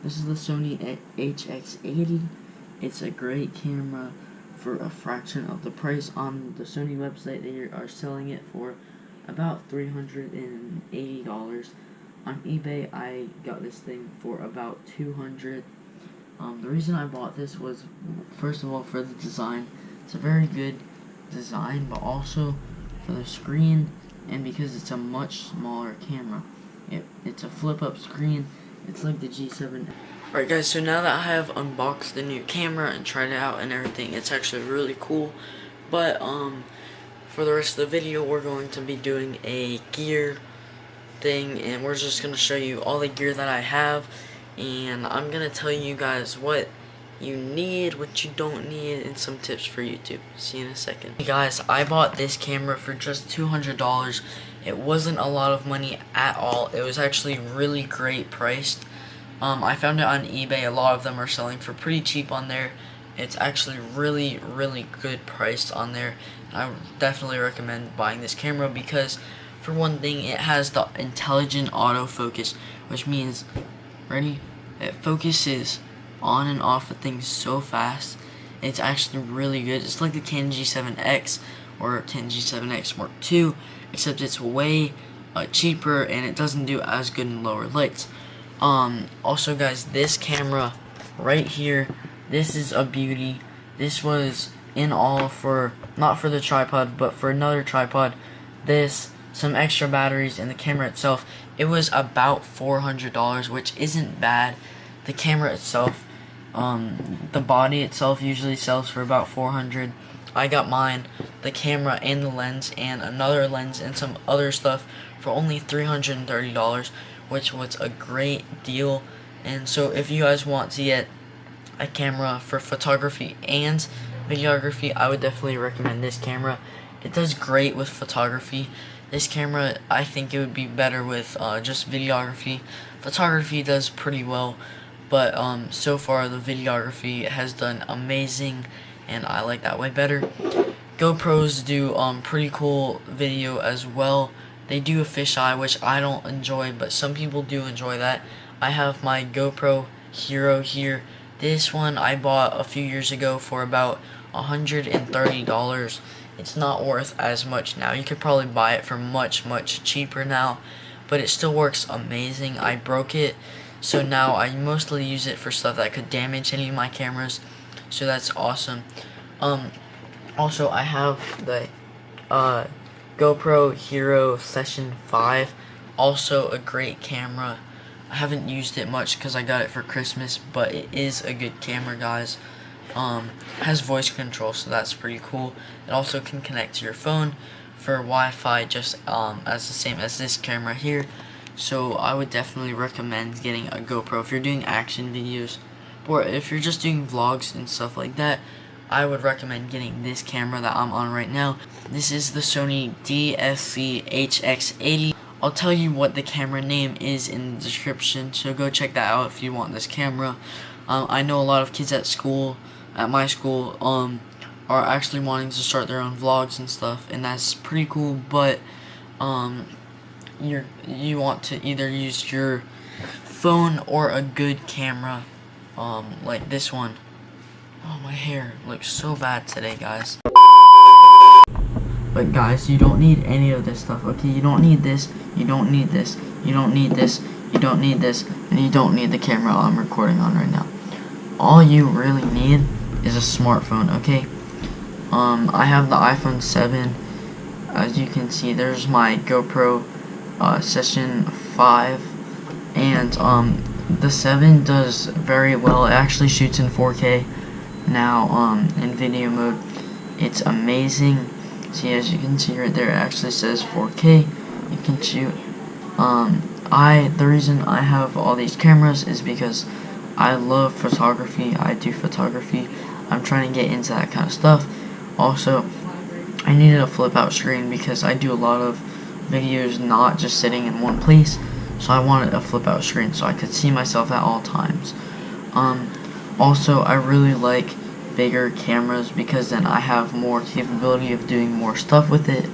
This is the Sony HX80. It's a great camera for a fraction of the price. On the Sony website, they are selling it for about $380. On eBay, I got this thing for about $200. The reason I bought this was, first of all, for the design. It's a very good design, but also for the screen, and because it's a much smaller camera. It's a flip-up screen. It's like the G7. Alright guys, so now that I have unboxed the new camera and tried it out and everything, it's actually really cool. But for the rest of the video, we're going to be doing a gear thing, and we're just going to show you all the gear that I have, and I'm going to tell you guys what you need, what you don't need, and some tips for YouTube. See you in a second. Hey guys, I bought this camera for just $200. It wasn't a lot of money at all. It was actually really great priced. I found it on eBay. A lot of them are selling for pretty cheap on there. It's actually really good priced on there. I would definitely recommend buying this camera because, for one thing, it has the intelligent autofocus, which means, ready? It focuses on and off of things so fast. It's actually really good. It's like the Canon G7X or Canon G7X Mark II, except it's way cheaper and it doesn't do as good in lower lights. Also guys, this camera right here, this is a beauty. This was in all for, not for the tripod, but for another tripod, this, some extra batteries, and the camera itself. It was about $400, which isn't bad. The camera itself, the body itself usually sells for about $400. I got mine, the camera and the lens and another lens and some other stuff for only $330, which was a great deal. And so if you guys want to get a camera for photography and videography, I would definitely recommend this camera. It does great with photography. This camera, I think it would be better with just videography. Photography does pretty well, but so far the videography has done amazing, and I like that way better. GoPros do pretty cool video as well. They do a fisheye, which I don't enjoy, but some people do enjoy that. I have my GoPro Hero here. This one I bought a few years ago for about $130. It's not worth as much now. You could probably buy it for much cheaper now, but it still works amazing. I broke it, so now I mostly use it for stuff that could damage any of my cameras, so that's awesome. Also, I have the GoPro Hero Session 5, also a great camera. I haven't used it much because I got it for Christmas, but it is a good camera, guys. Has voice control, so that's pretty cool. It also can connect to your phone for Wi-Fi, just as the same as this camera here. So I would definitely recommend getting a GoPro if you're doing action videos, or if you're just doing vlogs and stuff like that. I would recommend getting this camera that I'm on right now. This is the Sony DSC HX80. I'll tell you what the camera name is in the description, so go check that out if you want this camera. I know a lot of kids at my school, are actually wanting to start their own vlogs and stuff, and that's pretty cool, but you want to either use your phone or a good camera, like this one. Oh, my hair looks so bad today, guys. But guys, you don't need any of this stuff, okay? You don't need this, you don't need this, you don't need this, you don't need this, and you don't need the camera I'm recording on right now. All you really need is a smartphone, okay? I have the iPhone 7. As you can see, there's my GoPro Session 5, and the 7 does very well. It actually shoots in 4K now, in video mode. It's amazing. See, as you can see right there, it actually says 4K. You can shoot. The reason I have all these cameras is because I love photography. I do photography. I'm trying to get into that kind of stuff. Also, I needed a flip out screen because I do a lot of videos not just sitting in one place. So I wanted a flip out screen so I could see myself at all times. Also, I really like bigger cameras because then I have more capability of doing more stuff with it.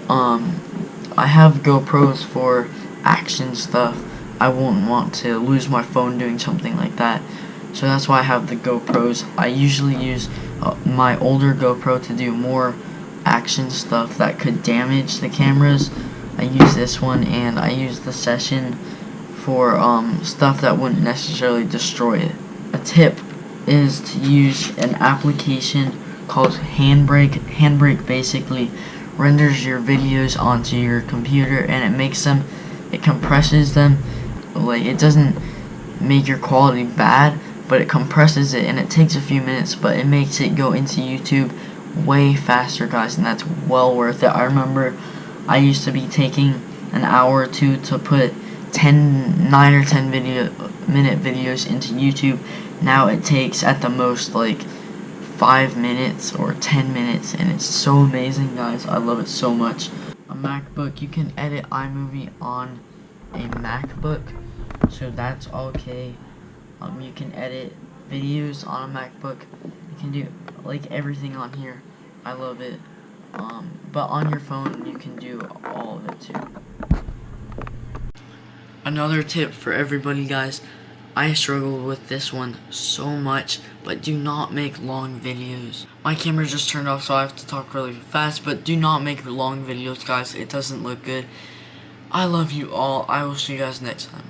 I have GoPros for action stuff, I won't want to lose my phone doing something like that. So that's why I have the GoPros. I usually use my older GoPro to do more action stuff that could damage the cameras. I use this one, and I use the Session for stuff that wouldn't necessarily destroy it. A tip is to use an application called Handbrake. Handbrake basically renders your videos onto your computer, and it compresses them. Like, it doesn't make your quality bad, but it compresses it, and it takes a few minutes, but it makes it go into YouTube way faster, guys, and that's well worth it. I remember I used to be taking an hour or two to put 9 or 10 minute videos into YouTube. Now it takes at the most like 5 minutes or 10 minutes, and it's so amazing, guys. I love it so much. A MacBook, you can edit iMovie on a MacBook, so that's okay. You can edit videos on a MacBook. You can do like everything on here. I love it. But on your phone, you can do all of it too. Another tip for everybody, guys. I struggle with this one so much, but do not make long videos. My camera just turned off, so I have to talk really fast, but do not make long videos, guys. It doesn't look good. I love you all. I will see you guys next time.